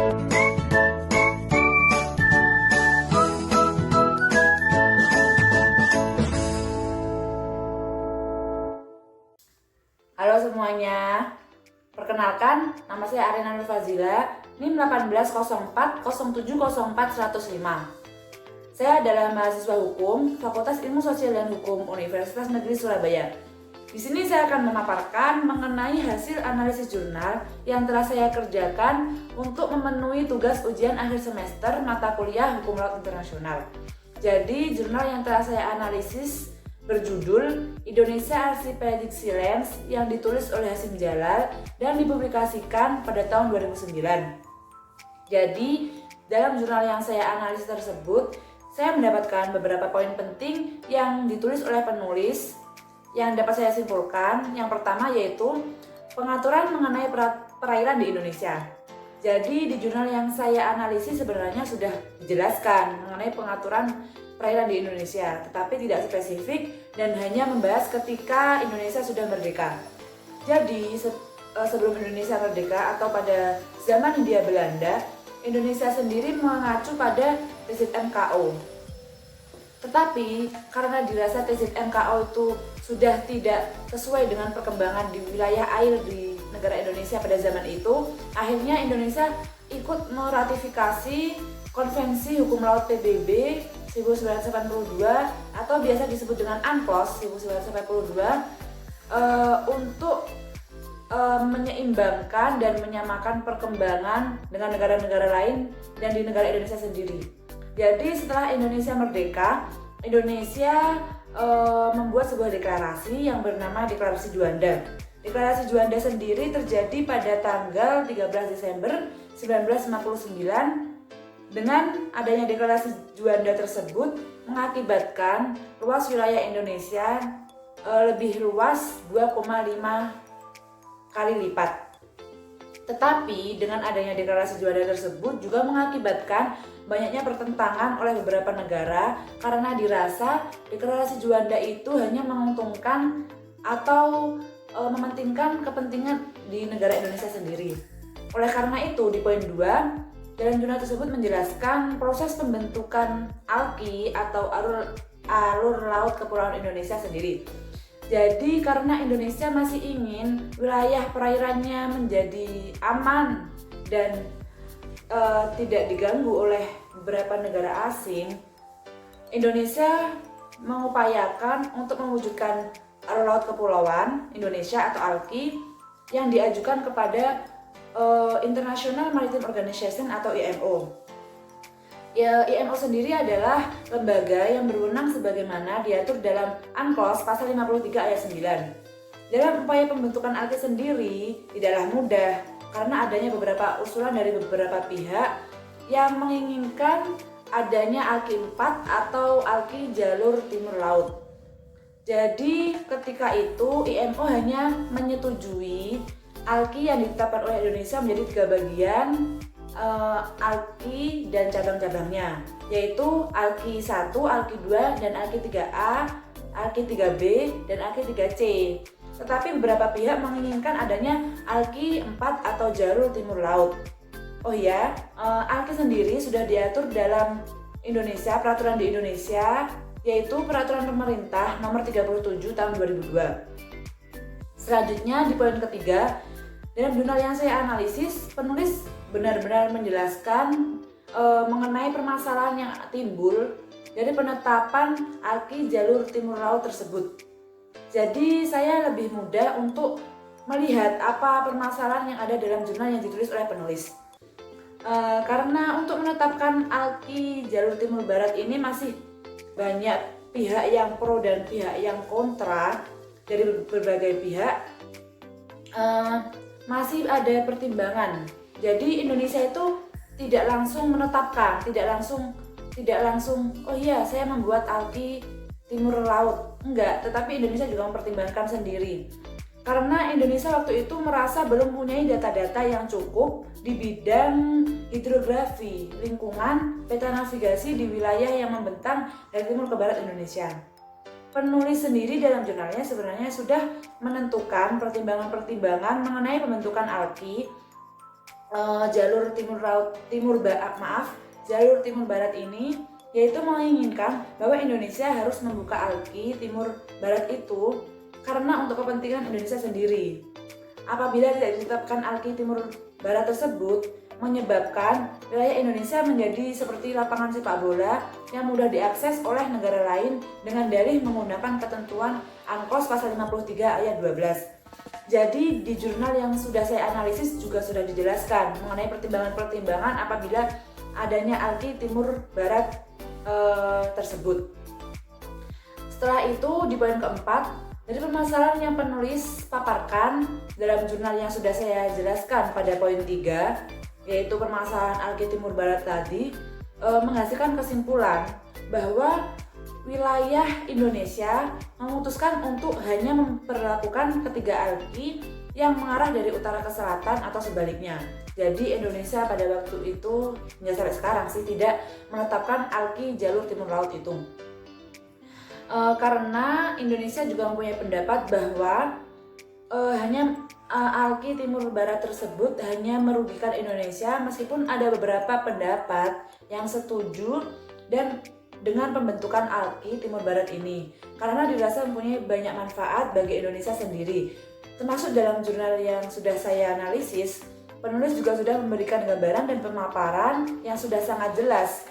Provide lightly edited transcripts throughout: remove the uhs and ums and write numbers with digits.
Halo semuanya, perkenalkan nama saya Arina Nur Fazila, NIM 180407040105. Saya adalah mahasiswa hukum Fakultas Ilmu Sosial dan Hukum Universitas Negeri Surabaya. Di sini saya akan memaparkan mengenai hasil analisis jurnal yang telah saya kerjakan untuk memenuhi tugas ujian akhir semester mata kuliah Hukum Laut Internasional. Jadi jurnal yang telah saya analisis berjudul Indonesia Archipelagic Sea Lands yang ditulis oleh Hasim Jalal dan dipublikasikan pada tahun 2009. Jadi, dalam jurnal yang saya analisis tersebut, saya mendapatkan beberapa poin penting yang ditulis oleh penulis yang dapat saya simpulkan. Yang pertama yaitu pengaturan mengenai perairan di Indonesia. Jadi, di jurnal yang saya analisis sebenarnya sudah dijelaskan mengenai pengaturan perairan di Indonesia, tetapi tidak spesifik dan hanya membahas ketika Indonesia sudah merdeka. Jadi sebelum Indonesia merdeka atau pada zaman Hindia Belanda, Indonesia sendiri mengacu pada TZMKO. Tetapi karena dirasa TZMKO itu sudah tidak sesuai dengan perkembangan di wilayah air di negara Indonesia pada zaman itu, akhirnya Indonesia ikut meratifikasi Konvensi Hukum Laut PBB 1982 atau biasa disebut dengan UNCLOS 1982 untuk menyeimbangkan dan menyamakan perkembangan dengan negara-negara lain dan di negara Indonesia sendiri. Jadi setelah Indonesia merdeka, Indonesia membuat sebuah deklarasi yang bernama Deklarasi Juanda. Deklarasi Juanda sendiri terjadi pada tanggal 13 Desember 1959. Dengan adanya deklarasi Juanda tersebut mengakibatkan luas wilayah Indonesia lebih luas 2,5 kali lipat. Tetapi dengan adanya deklarasi Juanda tersebut juga mengakibatkan banyaknya pertentangan oleh beberapa negara karena dirasa deklarasi Juanda itu hanya menguntungkan atau mementingkan kepentingan di negara Indonesia sendiri. Oleh karena itu di poin 2 dalam jurnal tersebut menjelaskan proses pembentukan ALKI atau alur laut kepulauan Indonesia sendiri. Jadi karena Indonesia masih ingin wilayah perairannya menjadi aman dan tidak diganggu oleh beberapa negara asing, Indonesia mengupayakan untuk mewujudkan alur laut kepulauan Indonesia atau ALKI yang diajukan kepada International Maritime Organization atau IMO. Ya, IMO sendiri adalah lembaga yang berwenang sebagaimana diatur dalam UNCLOS pasal 53 ayat 9. Dalam upaya pembentukan ALKI sendiri tidaklah mudah karena adanya beberapa usulan dari beberapa pihak yang menginginkan adanya ALKI 4 atau ALKI jalur timur laut. Jadi ketika itu IMO hanya menyetujui ALKI yang ditetapkan oleh Indonesia menjadi 3 bagian, ALKI dan cabang-cabangnya, yaitu ALKI 1, ALKI 2, dan ALKI 3A, ALKI 3B, dan ALKI 3C. Tetapi beberapa pihak menginginkan adanya ALKI 4 atau jalur timur laut. Oh ya, ALKI sendiri sudah diatur dalam Indonesia, peraturan di Indonesia, yaitu Peraturan Pemerintah Nomor 37 Tahun 2002. Selanjutnya di poin ketiga, dalam jurnal yang saya analisis, penulis benar-benar menjelaskan mengenai permasalahan yang timbul dari penetapan ALKI jalur timur laut tersebut. Jadi saya lebih mudah untuk melihat apa permasalahan yang ada dalam jurnal yang ditulis oleh penulis. Karena untuk menetapkan ALKI jalur timur barat ini masih banyak pihak yang pro dan pihak yang kontra dari berbagai pihak. Masih ada pertimbangan. Jadi Indonesia itu tidak langsung menetapkan, tidak langsung oh iya saya membuat ALKI timur laut. Enggak, tetapi Indonesia juga mempertimbangkan sendiri. Karena Indonesia waktu itu merasa belum mempunyai data-data yang cukup di bidang hidrografi, lingkungan, peta navigasi di wilayah yang membentang dari timur ke barat Indonesia. Penulis sendiri dalam jurnalnya sebenarnya sudah menentukan pertimbangan-pertimbangan mengenai pembentukan ALKI jalur timur barat ini, yaitu menginginkan bahwa Indonesia harus membuka alki timur barat itu karena untuk kepentingan Indonesia sendiri. Apabila tidak ditetapkan alki timur barat tersebut, menyebabkan wilayah Indonesia menjadi seperti lapangan sepak bola yang mudah diakses oleh negara lain dengan dalih menggunakan ketentuan ANKOS pasal 53 ayat 12. Jadi di jurnal yang sudah saya analisis juga sudah dijelaskan mengenai pertimbangan-pertimbangan apabila adanya alki timur barat tersebut. Setelah itu di poin keempat, dari permasalahan yang penulis paparkan dalam jurnal yang sudah saya jelaskan pada poin 3, yaitu permasalahan alki timur barat tadi, menghasilkan kesimpulan bahwa wilayah Indonesia memutuskan untuk hanya memperlakukan ketiga alki yang mengarah dari utara ke selatan atau sebaliknya. Jadi Indonesia pada waktu itu hingga sampai sekarang sih tidak menetapkan alki jalur timur laut itu. Karena Indonesia juga mempunyai pendapat bahwa alki timur barat tersebut hanya merugikan Indonesia, meskipun ada beberapa pendapat yang setuju dan dengan pembentukan alki timur barat ini karena dirasa mempunyai banyak manfaat bagi Indonesia sendiri. Termasuk dalam jurnal yang sudah saya analisis, penulis juga sudah memberikan gambaran dan pemaparan yang sudah sangat jelas.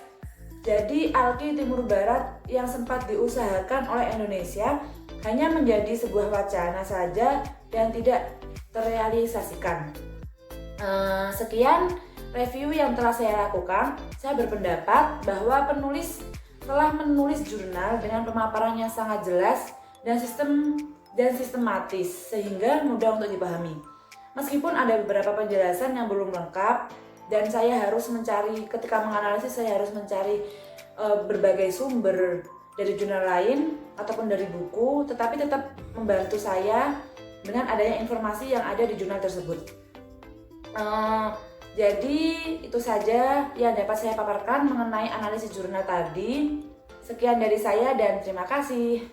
Jadi alki timur barat yang sempat diusahakan oleh Indonesia hanya menjadi sebuah wacana saja dan tidak terrealisasikan. Sekian review yang telah saya lakukan. Saya berpendapat bahwa penulis telah menulis jurnal dengan pemaparan yang sangat jelas dan sistematis sehingga mudah untuk dipahami. Meskipun ada beberapa penjelasan yang belum lengkap dan saya harus mencari, ketika menganalisis saya harus mencari berbagai sumber dari jurnal lain ataupun dari buku, tetapi tetap membantu saya dengan adanya informasi yang ada di jurnal tersebut. Jadi itu saja yang dapat saya paparkan mengenai analisis jurnal tadi. Sekian dari saya dan terima kasih.